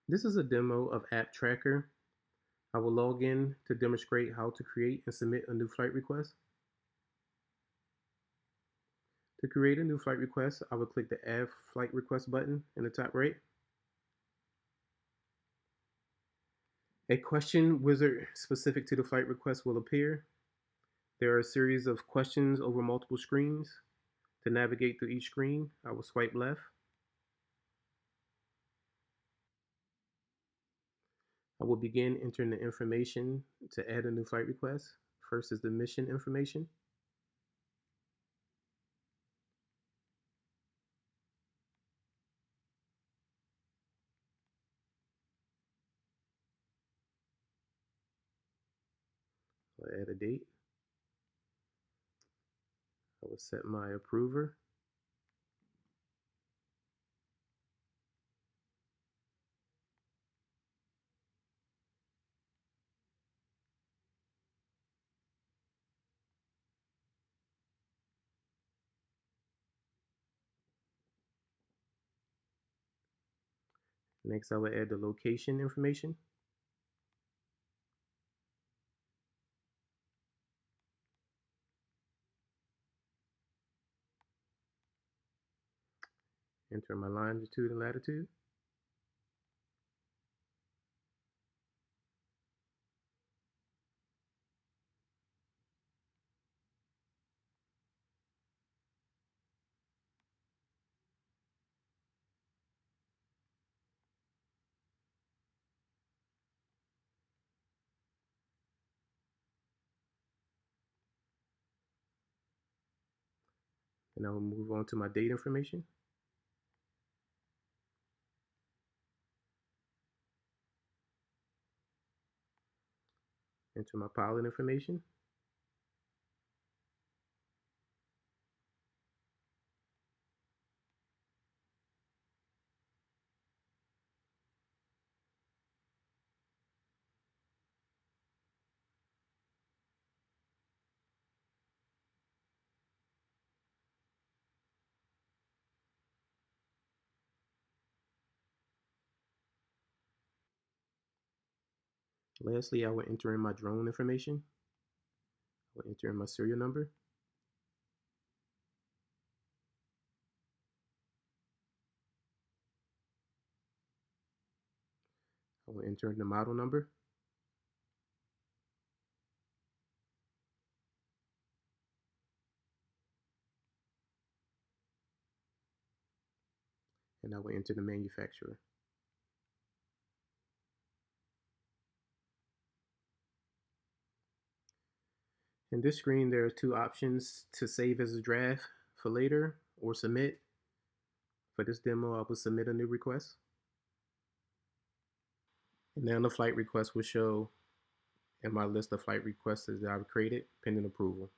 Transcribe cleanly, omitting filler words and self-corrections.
This is a demo of App Tracker. I will log in to demonstrate how to create and submit a new flight request. To create a new flight request, I will click the Add Flight Request button in the top right. A question wizard specific to the flight request will appear. There are a series of questions over multiple screens. To navigate through each screen, I will swipe left. I will begin entering the information to add a new flight request. First is the mission information. I'll add a date. I will set my approver. Next, I will add the location information. Enter my longitude and latitude. And I will move on to my date information. Enter my pilot information. Lastly, I will enter in my drone information. I will enter in my serial number. I will enter in the model number. And I will enter the manufacturer. In this screen, there are two options to save as a draft for later or submit. For this demo, I will submit a new request. And now the flight request will show in my list of flight requests that I've created pending approval.